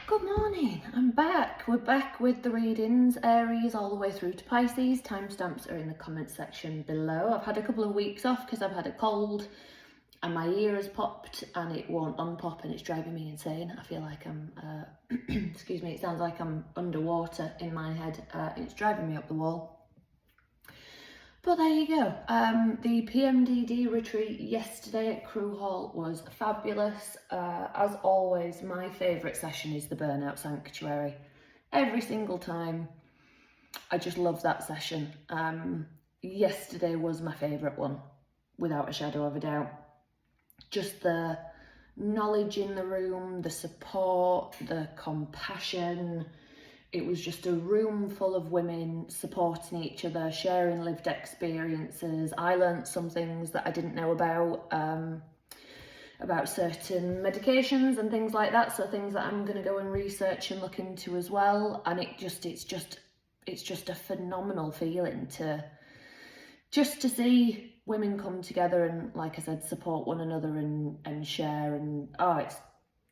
Good morning, I'm back. We're back with the readings, Aries all the way through to Pisces. Timestamps are in the comment section below. I've had a couple of weeks off because I've had a cold and my ear has popped and it won't unpop and it's driving me insane. I feel like I'm, excuse me, it sounds like I'm underwater in my head. It's driving me up the wall. But there you go. The PMDD retreat yesterday at Crew Hall was fabulous. As always, my favourite session is the Burnout Sanctuary. Every single time, I just love that session. Yesterday was my favourite one, without a shadow of a doubt. Just the knowledge in the room, the support, the compassion. It was just a room full of women supporting each other, sharing lived experiences. I learnt some things that I didn't know about certain medications and things like that. So things that I'm going to go and research and look into as well. And it's just a phenomenal feeling to see women come together and, like I said, support one another and share. And it's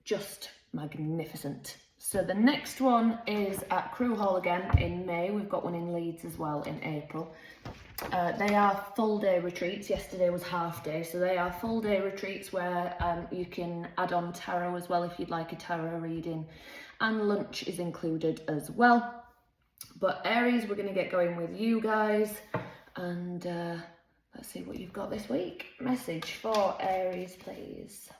just magnificent. So the next one is at Crew Hall again in May. We've got one in Leeds as well in April. They are full day retreats. Yesterday was half day, so they are full day retreats where you can add on tarot as well if you'd like a tarot reading, and lunch is included as well. But Aries, we're going to get going with you guys, and let's see what you've got this week. Message for Aries, please.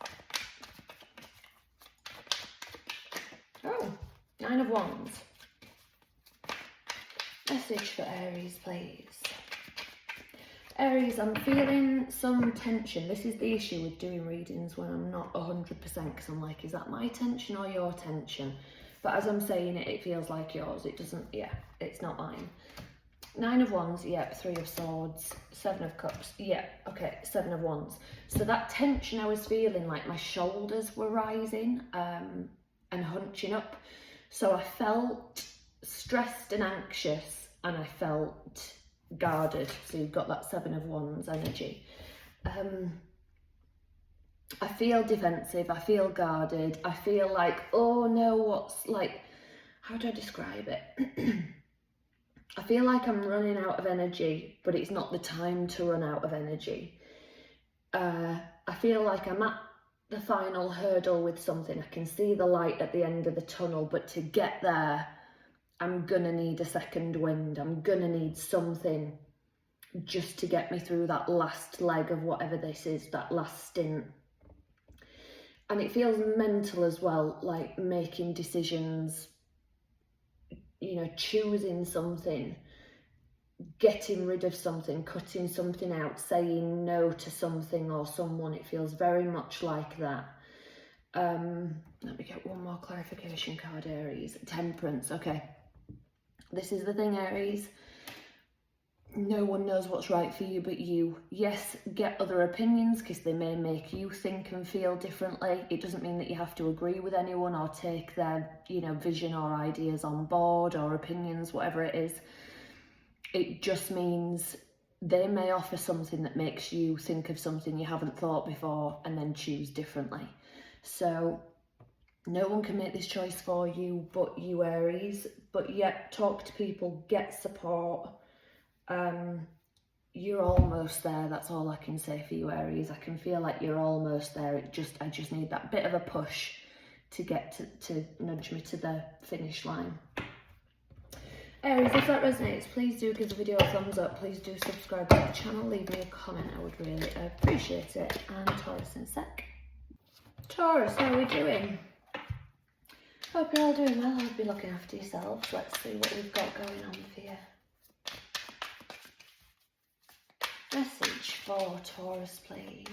Oh, 9 of Wands. Message for Aries, please. Aries, I'm feeling some tension. This is the issue with doing readings when I'm not 100%, because I'm like, is that my tension or your tension? But as I'm saying it, it feels like yours. It doesn't, it's not mine. 9 of Wands, 3 of Swords, 7 of Cups, okay, 7 of Wands. So that tension I was feeling, like my shoulders were rising, and hunching up, so I felt stressed and anxious, and I felt guarded. So you've got that 7 of Wands energy. I feel defensive, I feel guarded, I feel like, oh no, how do I describe it? I feel like I'm running out of energy, but it's not the time to run out of energy. I feel like I'm at the final hurdle with something. I can see the light at the end of the tunnel, but to get there, I'm gonna need a second wind. I'm gonna need something just to get me through that last leg of whatever this is, that last stint. And it feels mental as well, like making decisions, choosing something, getting rid of something, cutting something out, saying no to something or someone. It feels very much like that. Let me get one more clarification card, Aries. Temperance, okay. This is the thing, Aries. No one knows what's right for you but you. Yes, get other opinions because they may make you think and feel differently. It doesn't mean that you have to agree with anyone or take their, vision or ideas on board or opinions, whatever it is. It just means they may offer something that makes you think of something you haven't thought before and then choose differently. So no one can make this choice for you but you, Aries. But yet, talk to people, get support. You're almost there. That's all I can say for you, Aries. I can feel like you're almost there. I just need that bit of a push to get to nudge me to the finish line. Aries, if that resonates, please do give the video a thumbs up. Please do subscribe to the channel. Leave me a comment. I would really appreciate it. And Taurus in a sec. Taurus, how are we doing? Hope you're all doing well. Hope you're looking after yourselves. Let's see what we've got going on for you. Message for Taurus, please.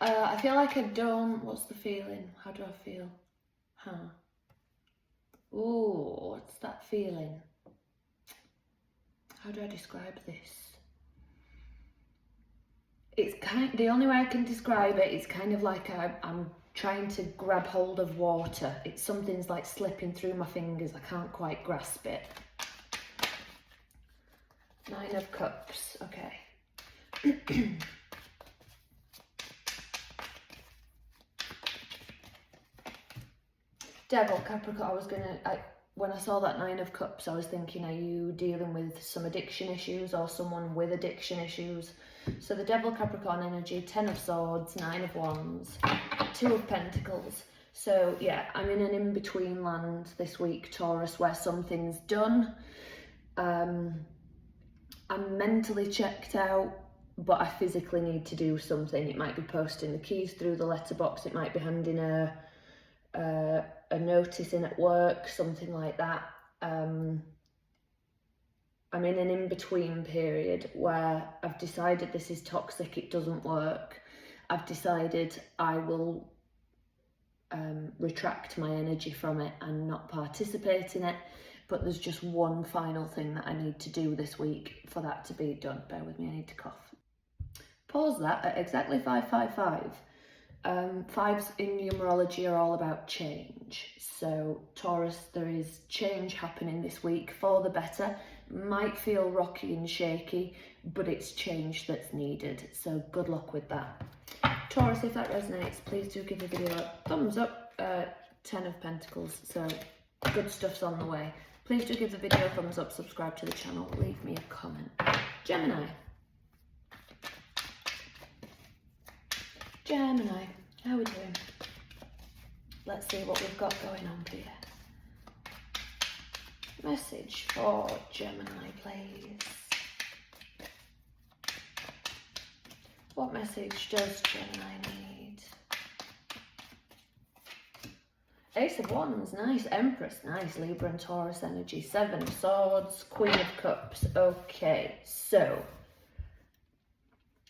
I feel like I don't... What's the feeling? How do I feel? Ooh, what's that feeling? How do I describe this? It's the only way I can describe it is kind of like I'm trying to grab hold of water. Something's like slipping through my fingers. I can't quite grasp it. 9 of Cups, okay. Devil, Capricorn, when I saw that Nine of Cups, I was thinking, are you dealing with some addiction issues or someone with addiction issues? So the Devil, Capricorn energy, 10 of Swords, 9 of Wands, 2 of Pentacles. So yeah, I'm in an in-between land this week, Taurus, where something's done. I'm mentally checked out, but I physically need to do something. It might be posting the keys through the letterbox, it might be handing a notice in at work, something like that. I'm in an in-between period where I've decided this is toxic, it doesn't work. I've decided I will retract my energy from it and not participate in it, but there's just one final thing that I need to do this week for that to be done. Bear with me, I need to cough. Pause that at exactly 555. Fives in numerology are all about change. So Taurus, there is change happening this week for the better. Might feel rocky and shaky, but it's change that's needed. So good luck with that. Taurus, if that resonates, please do give the video a thumbs up. 10 of Pentacles, so good stuff's on the way. Please do give the video a thumbs up, subscribe to the channel, leave me a comment. Gemini. Gemini, how are we doing? Let's see what we've got going on here. Message for Gemini, please. What message does Gemini need? Ace of Wands, nice. Empress, nice. Libra and Taurus energy. 7 of Swords, Queen of Cups. Okay, so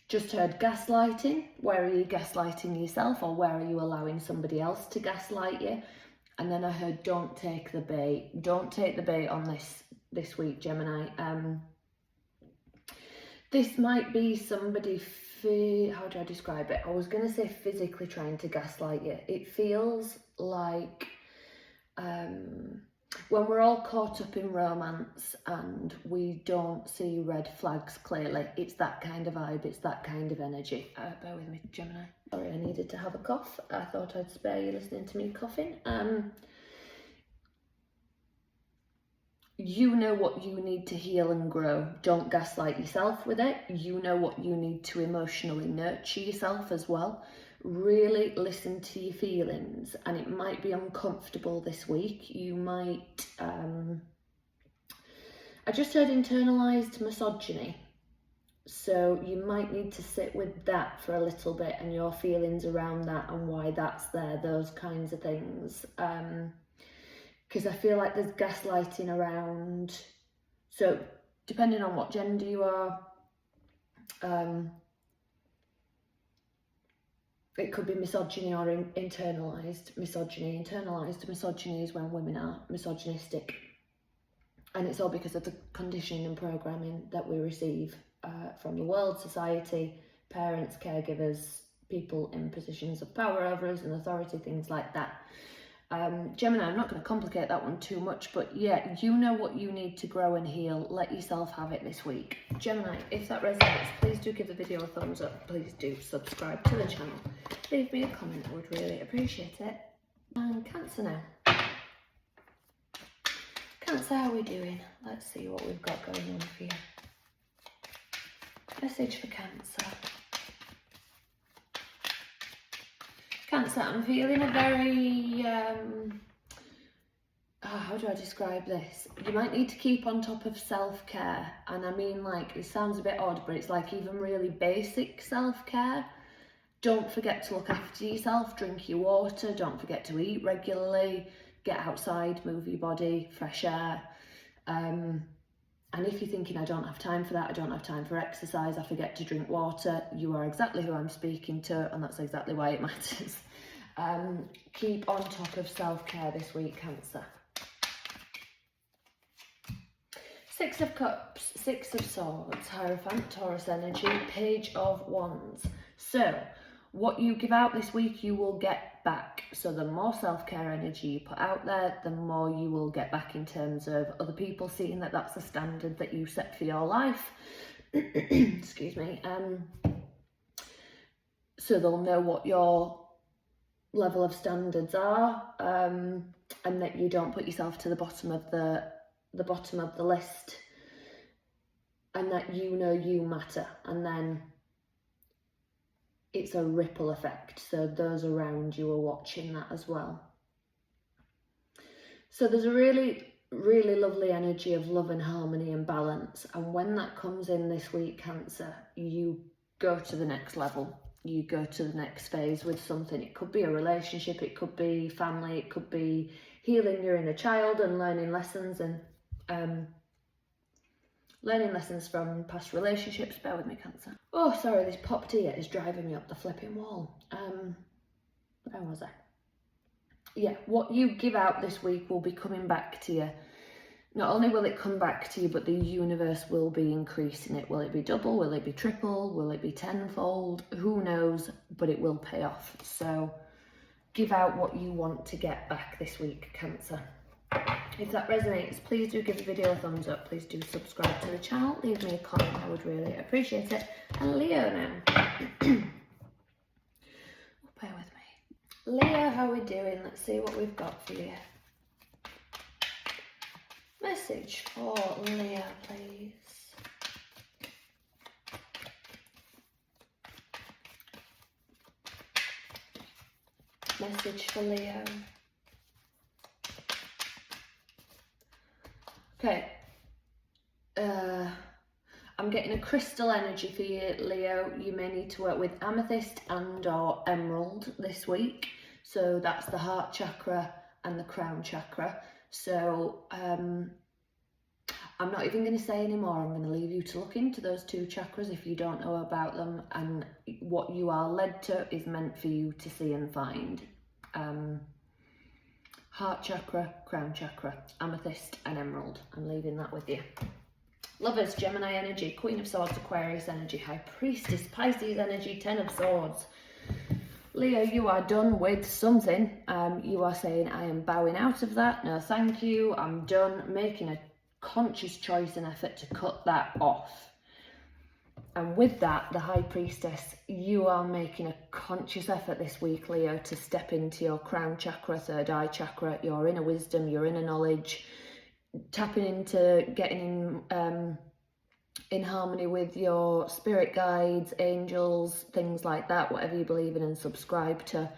just heard gaslighting. Where are you gaslighting yourself, or where are you allowing somebody else to gaslight you? And then I heard don't take the bait. Don't take the bait on this week, Gemini. This might be somebody, how do I describe it? I was going to say physically trying to gaslight you. It feels like when we're all caught up in romance and we don't see red flags clearly, it's that kind of vibe, it's that kind of energy. Bear with me, Gemini. Sorry, I needed to have a cough. I thought I'd spare you listening to me coughing. You know what you need to heal and grow. Don't gaslight yourself with it. You know what you need to emotionally nurture yourself as well. Really listen to your feelings, and it might be uncomfortable this week. You might, I just heard internalized misogyny. So you might need to sit with that for a little bit and your feelings around that and why that's there, those kinds of things. Because I feel like there's gaslighting around. So depending on what gender you are, it could be misogyny or internalized misogyny. Internalized misogyny is when women are misogynistic, and it's all because of the conditioning and programming that we receive from the world, society, parents, caregivers, people in positions of power over us and authority, things like that. Gemini, I'm not going to complicate that one too much, but yeah, you know what you need to grow and heal. Let yourself have it this week. Gemini, if that resonates, please do give the video a thumbs up. Please do subscribe to the channel. Leave me a comment, I would really appreciate it. And Cancer now. Cancer, how are we doing? Let's see what we've got going on for you. Message for Cancer. Cancer, I'm feeling a very, how do I describe this? You might need to keep on top of self-care. And I mean, like, it sounds a bit odd, but it's like even really basic self-care. Don't forget to look after yourself, drink your water, don't forget to eat regularly, get outside, move your body, fresh air. And if you're thinking, I don't have time for that, I don't have time for exercise, I forget to drink water, you are exactly who I'm speaking to, and that's exactly why it matters. Keep on top of self-care this week, Cancer. 6 of Cups, 6 of Swords, Hierophant, Taurus energy, Page of Wands. So, what you give out this week, you will get back. So the more self-care energy you put out there, the more you will get back in terms of other people seeing that that's the standard that you set for your life. Excuse me. So they'll know what you're level of standards are, and that you don't put yourself to the bottom of the list, and that you know you matter, and then it's a ripple effect, so those around you are watching that as well. So there's a really lovely energy of love and harmony and balance, and when that comes in this week, Cancer, you go to the next level, you go to the next phase with something. It could be a relationship, it could be family, it could be healing your inner child and learning lessons, and learning lessons from past relationships. Bear with me, Cancer. Oh, sorry, this popped ear is driving me up the flipping wall. Where was I? Yeah, what you give out this week will be coming back to you. Not only will it come back to you, but the universe will be increasing it. Will it be double? Will it be triple? Will it be tenfold? Who knows, but it will pay off. So give out what you want to get back this week, Cancer. If that resonates, please do give the video a thumbs up. Please do subscribe to the channel. Leave me a comment, I would really appreciate it. And Leo now. Bear with me. Leo, how are we doing? Let's see what we've got for you. Message for Leo, please. Message for Leo. Okay. I'm getting a crystal energy for you, Leo. You may need to work with amethyst and or emerald this week. So that's the heart chakra and the crown chakra. So I'm not even going to say anymore. I'm going to leave you to look into those two chakras if you don't know about them, and what you are led to is meant for you to see and find. Heart chakra, crown chakra, amethyst and emerald. I'm leaving that with you. Lovers, Gemini energy, Queen of Swords, Aquarius energy, High Priestess, Pisces energy, Ten of Swords. Leo, you are done with something. You are saying, I am bowing out of that. No, thank you. I'm done. Making a conscious choice and effort to cut that off. And with that, the High Priestess, you are making a conscious effort this week, Leo, to step into your crown chakra, third eye chakra, your inner wisdom, your inner knowledge, tapping into getting in harmony with your spirit guides, angels, things like that, whatever you believe in and subscribe to.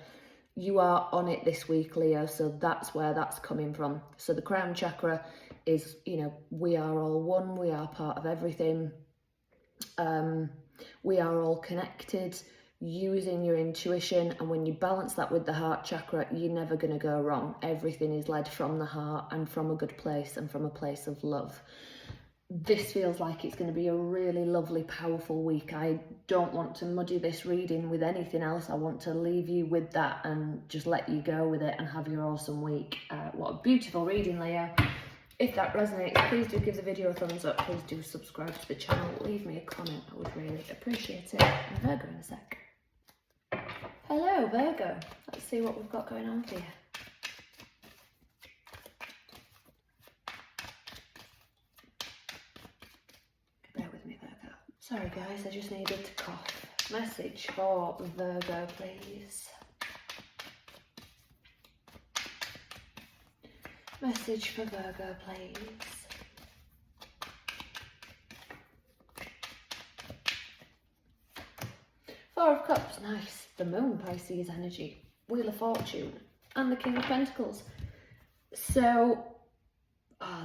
You are on it this week, Leo, so that's where that's coming from. So the crown chakra is, you know, we are all one, we are part of everything. We are all connected, using your intuition, and when you balance that with the heart chakra, you're never going to go wrong. Everything is led from the heart and from a good place and from a place of love. This feels like it's going to be a really lovely, powerful week. I don't want to muddy this reading with anything else. I want to leave you with that and just let you go with it and have your awesome week. What a beautiful reading, Leo. If that resonates, please do give the video a thumbs up. Please do subscribe to the channel. Leave me a comment. I would really appreciate it. And Virgo in a sec. Hello, Virgo. Let's see what we've got going on for you. Bear with me, Virgo. Sorry, guys. I just needed to cough. Message for Virgo, please. Message for Virgo, please. Four of Cups, nice. The Moon, Pisces energy, Wheel of Fortune, and the King of Pentacles. So,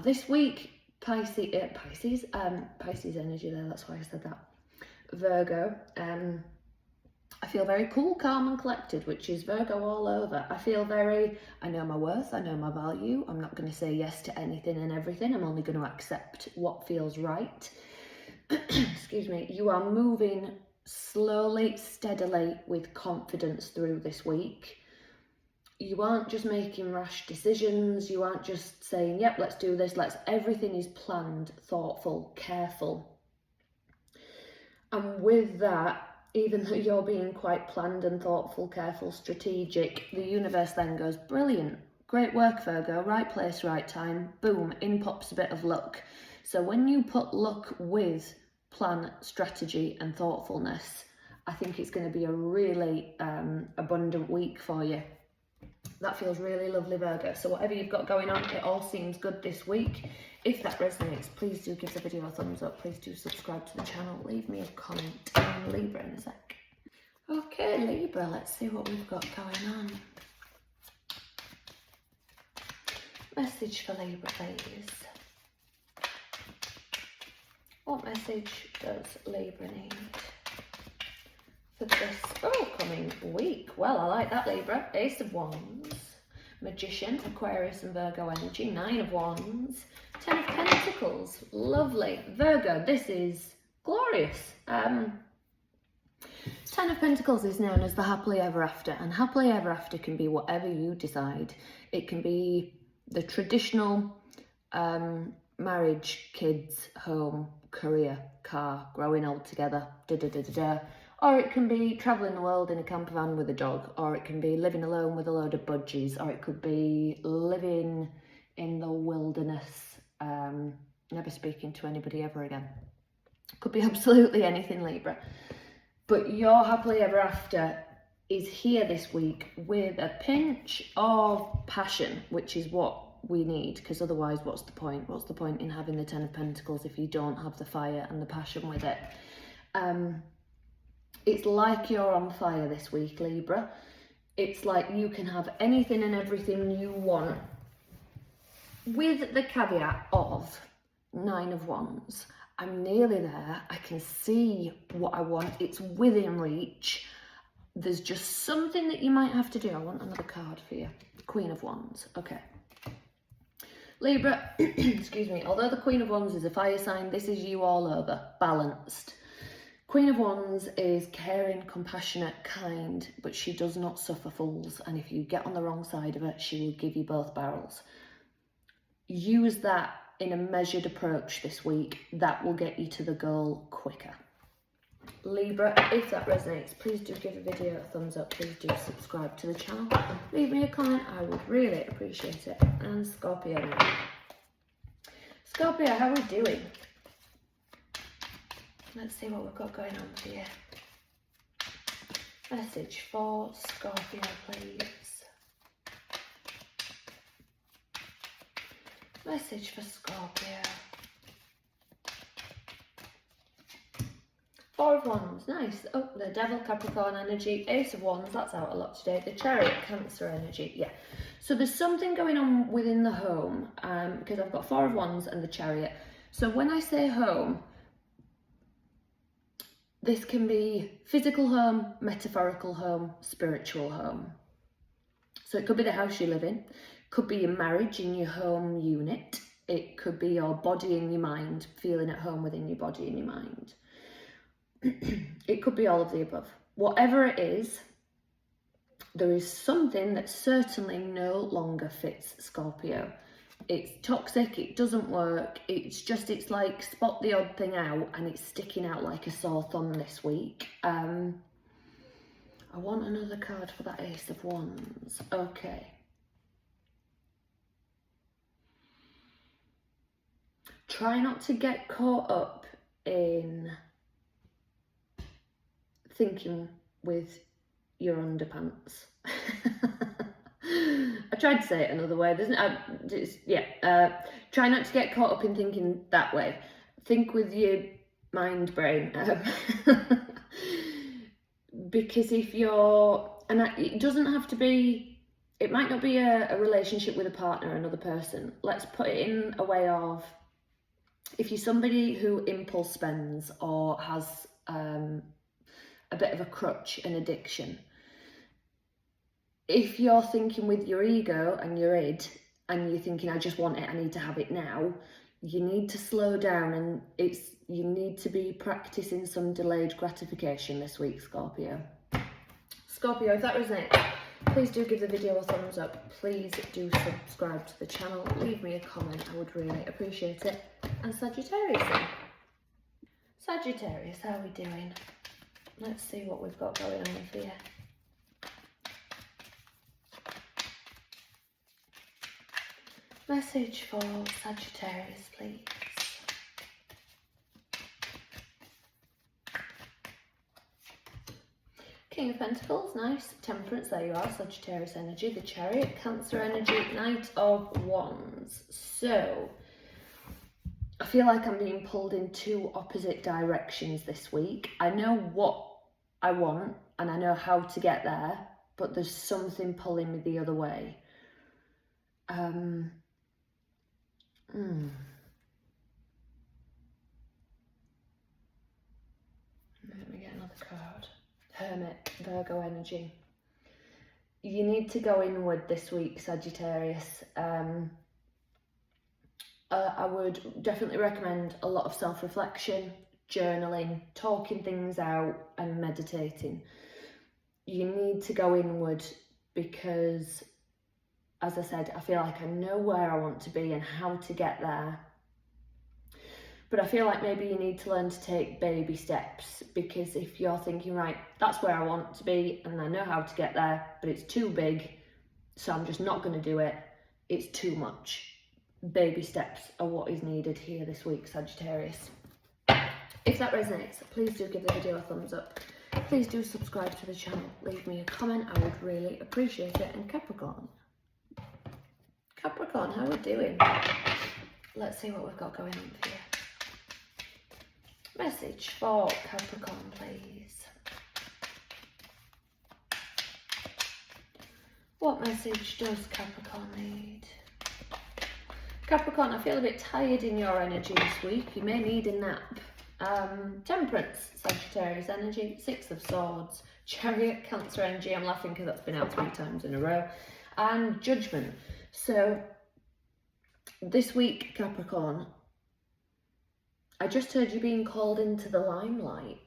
this week, Pisces energy there, that's why I said that. Virgo, I feel very cool, calm and collected, which is Virgo all over. I feel very, I know my worth, I know my value. I'm not going to say yes to anything and everything. I'm only going to accept what feels right. Excuse me. You are moving slowly, steadily, with confidence through this week. You aren't just making rash decisions. You aren't just saying, yep, let's do this. Everything is planned, thoughtful, careful. And with that, even though you're being quite planned and thoughtful, careful, strategic, the universe then goes, brilliant, great work, Virgo, right place, right time, boom, in pops a bit of luck. So when you put luck with plan, strategy and thoughtfulness, I think it's going to be a really abundant week for you. That feels really lovely, Virgo. So whatever you've got going on, it all seems good this week. If that resonates, please do give the video a thumbs up. Please do subscribe to the channel. Leave me a comment on Libra in a sec. Okay, Libra, let's see what we've got going on. Message for Libra, ladies. What message does Libra need for this coming week? Well, I like that, Libra. Ace of Wands, Magician, Aquarius and Virgo energy, 9 of Wands, 10 of Pentacles. Lovely. Virgo, this is glorious. 10 of Pentacles is known as the happily ever after, and happily ever after can be whatever you decide. It can be the traditional marriage, kids, home, career, car, growing old together, or it can be travelling the world in a camper van with a dog, or it can be living alone with a load of budgies, or it could be living in the wilderness, never speaking to anybody ever again. Could be absolutely anything, Libra. But your happily ever after is here this week with a pinch of passion, which is what we need, because otherwise what's the point? What's the point in having the 10 of Pentacles if you don't have the fire and the passion with it? It's like you're on fire this week, Libra. It's like you can have anything and everything you want, with the caveat of 9 of Wands. I'm nearly there. I can see what I want. It's within reach. There's just something that you might have to do. I want another card for you. Queen of Wands. Okay. Libra, excuse me, although the Queen of Wands is a fire sign, this is you all over, balanced. Queen of Wands is caring, compassionate, kind, but she does not suffer fools. And if you get on the wrong side of it, she will give you both barrels. Use that in a measured approach this week. That will get you to the goal quicker. Libra, if that resonates, please do give the video a thumbs up. Please do subscribe to the channel. Leave me a comment. I would really appreciate it. And Scorpio now. Scorpio, how are we doing? Let's see what we've got going on for you. Message for Scorpio, please. Message for Scorpio. 4 of Wands, nice. Oh, the Devil, Capricorn energy, Ace of Wands, that's out a lot today. The Chariot, Cancer energy, yeah. So there's something going on within the home, because I've got 4 of Wands and the Chariot. So when I say home, this can be physical home, metaphorical home, spiritual home. So it could be the house you live in, could be your marriage in your home unit, it could be your body and your mind, feeling at home within your body and your mind. It could be all of the above. Whatever it is, there is something that certainly no longer fits Scorpio. It's toxic, it doesn't work, it's like spot the odd thing out and it's sticking out like a sore thumb this week. I want another card for that Ace of Wands. Okay. Try not to get caught up in thinking with your underpants. I tried to say it another way. Try not to get caught up in thinking that way. Think with your mind brain. Because if you're, it doesn't have to be, it might not be a relationship with a partner, another person. Let's put it in a way of, if you're somebody who impulse spends or has a bit of a crutch, an addiction, if you're thinking with your ego and your id, and you're thinking, I just want it, I need to have it now, you need to slow down, and you need to be practicing some delayed gratification this week, Scorpio. Scorpio, if that resonates, please do give the video a thumbs up. Please do subscribe to the channel. Leave me a comment. I would really appreciate it. And Sagittarius then. Sagittarius, how are we doing? Let's see what we've got going on for you. Message for Sagittarius, please. King of Pentacles, nice. Temperance, there you are, Sagittarius energy, the Chariot, Cancer energy, Knight of Wands. So, I feel like I'm being pulled in two opposite directions this week. I know what I want and I know how to get there, but there's something pulling me the other way. Let me get another card. Hermit, Virgo energy. You need to go inward this week, Sagittarius. I would definitely recommend a lot of self-reflection, journaling, talking things out and meditating. You need to go inward because, as I said, I feel like I know where I want to be and how to get there. But I feel like maybe you need to learn to take baby steps, because if you're thinking, right, that's where I want to be and I know how to get there, but it's too big, so I'm just not going to do it, it's too much. Baby steps are what is needed here this week, Sagittarius. If that resonates, please do give the video a thumbs up. Please do subscribe to the channel. Leave me a comment, I would really appreciate it. And Capricorn, how are we doing? Let's see what we've got going on for you. Message for Capricorn, please. What message does Capricorn need? Capricorn, I feel a bit tired in your energy this week. You may need a nap. Temperance, Sagittarius energy, Six of Swords, Chariot, Cancer energy. I'm laughing because that's been out 3 times in a row. And Judgment. So this week, Capricorn, I just heard you being called into the limelight.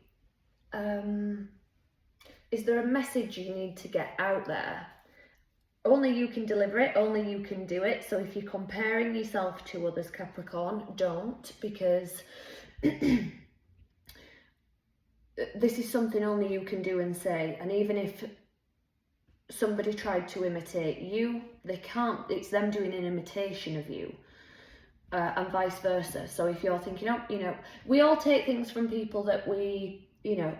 Is there a message you need to get out there? Only you can deliver it, only you can do it. So if you're comparing yourself to others, Capricorn, don't, because this is something only you can do and say. And even if somebody tried to imitate you, they can't, it's them doing an imitation of you. And vice versa. So if you're thinking, oh, you know, we all take things from people that we, you know,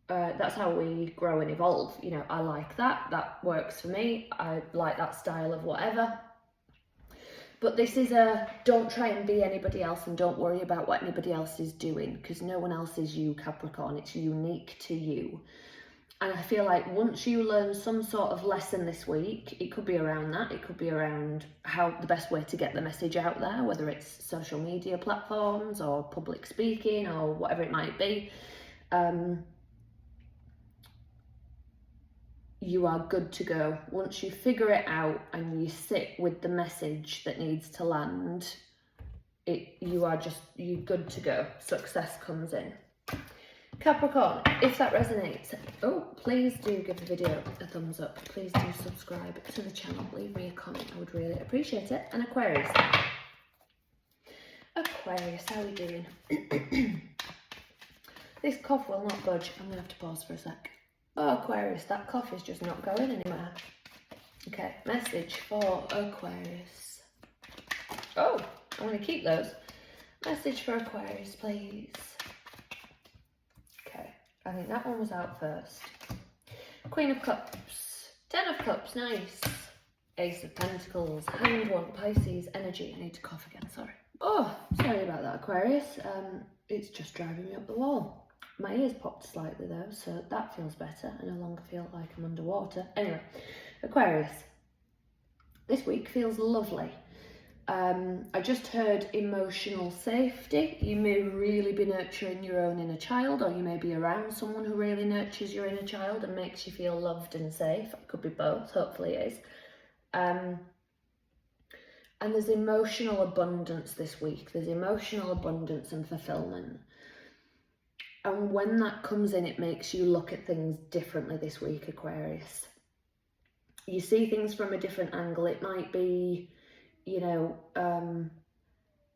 that's how we grow and evolve. You know, I like that works for me. I like that style of whatever. But this is don't try and be anybody else and don't worry about what anybody else is doing, because no one else is you, Capricorn. It's unique to you. And I feel like once you learn some sort of lesson this week, it could be around that, it could be around how the best way to get the message out there, whether it's social media platforms or public speaking or whatever it might be. You are good to go. Once you figure it out and you sit with the message that needs to land, you're good to go. Success comes in. Capricorn, if that resonates, please do give the video a thumbs up. Please do subscribe to the channel. Leave me a comment. I would really appreciate it. And Aquarius. Aquarius, how are we doing? This cough will not budge. I'm going to have to pause for a sec. Oh, Aquarius, that cough is just not going anywhere. Okay, message for Aquarius. Oh, I'm going to keep those. Message for Aquarius, please. I think that one was out first. Queen of Cups, 10 of Cups, nice. Ace of Pentacles, Hanged One, Pisces, energy. I need to cough again, sorry. Oh, sorry about that, Aquarius. It's just driving me up the wall. My ears popped slightly though, so that feels better. I no longer feel like I'm underwater. Anyway, Aquarius, this week feels lovely. I just heard emotional safety. You may really be nurturing your own inner child, or you may be around someone who really nurtures your inner child and makes you feel loved and safe. It could be both, hopefully it is. And there's emotional abundance this week. There's emotional abundance and fulfillment. And when that comes in, it makes you look at things differently this week, Aquarius. You see things from a different angle. It might be, you know,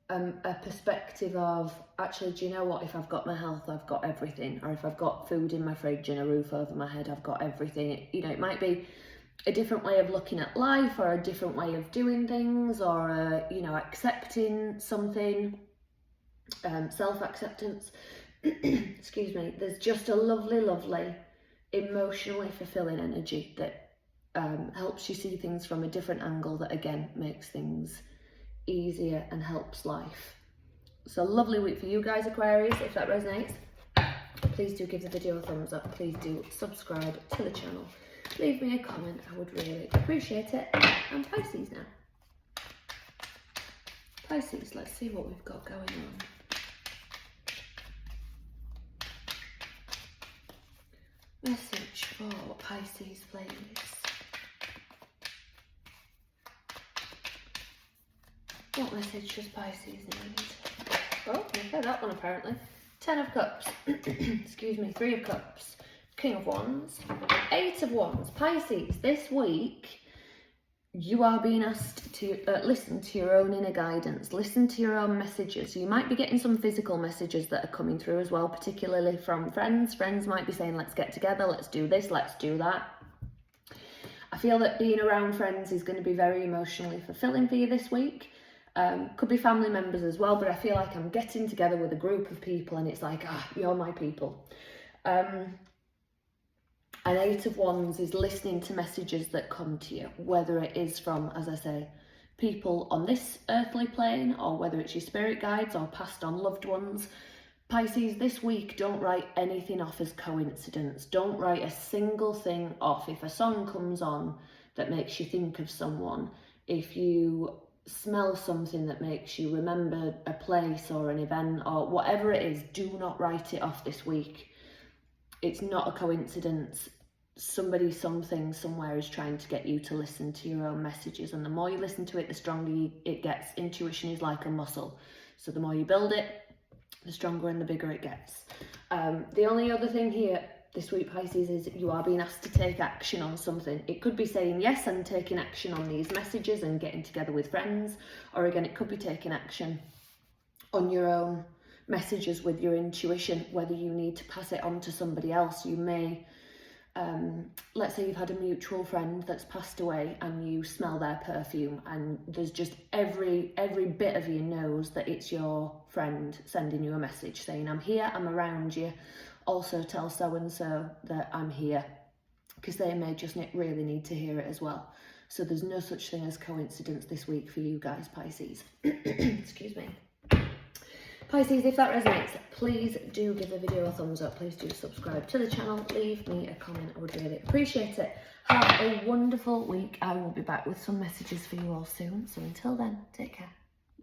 a perspective of, actually, do you know what, if I've got my health, I've got everything. Or if I've got food in my fridge and a roof over my head, I've got everything. You know, it might be a different way of looking at life, or a different way of doing things, or you know, accepting something, self-acceptance. Excuse me. There's just a lovely emotionally fulfilling energy that helps you see things from a different angle, that again makes things easier and helps life. So lovely week for you guys, Aquarius. If that resonates, please do give the video a thumbs up. Please do subscribe to the channel. Leave me a comment, I would really appreciate it. And Pisces now. Pisces, let's see what we've got going on. Message for Pisces, please. What message does Pisces need? Oh, okay, that one apparently. 10 of Cups. Excuse me, 3 of Cups. King of Wands. 8 of Wands. Pisces, this week you are being asked to listen to your own inner guidance, listen to your own messages. You might be getting some physical messages that are coming through as well, particularly from friends. Friends might be saying, let's get together, let's do this, let's do that. I feel that being around friends is going to be very emotionally fulfilling for you this week. Could be family members as well, but I feel like I'm getting together with a group of people and it's like, you're my people. An 8 of Wands is listening to messages that come to you, whether it is from, as I say, people on this earthly plane, or whether it's your spirit guides or passed on loved ones. Pisces, this week, don't write anything off as coincidence. Don't write a single thing off. If a song comes on that makes you think of someone, if you smell something that makes you remember a place or an event or whatever it is, do not write it off this week. It's not a coincidence. Somebody, something, somewhere is trying to get you to listen to your own messages, and the more you listen to it, the stronger it gets. Intuition is like a muscle, so the more you build it, the stronger and the bigger it gets. The only other thing here this week, Pisces, is you are being asked to take action on something. It could be saying yes and taking action on these messages and getting together with friends, or again, it could be taking action on your own messages with your intuition, whether you need to pass it on to somebody else. You may, let's say you've had a mutual friend that's passed away and you smell their perfume, and there's just every bit of you knows that it's your friend sending you a message saying, I'm here, I'm around you. Also tell so-and-so that I'm here, because they may just really need to hear it as well. So there's no such thing as coincidence this week for you guys, Pisces. Excuse me. Pisces, if that resonates, please do give the video a thumbs up. Please do subscribe to the channel. Leave me a comment. I would really appreciate it. Have a wonderful week. I will be back with some messages for you all soon. So until then, take care.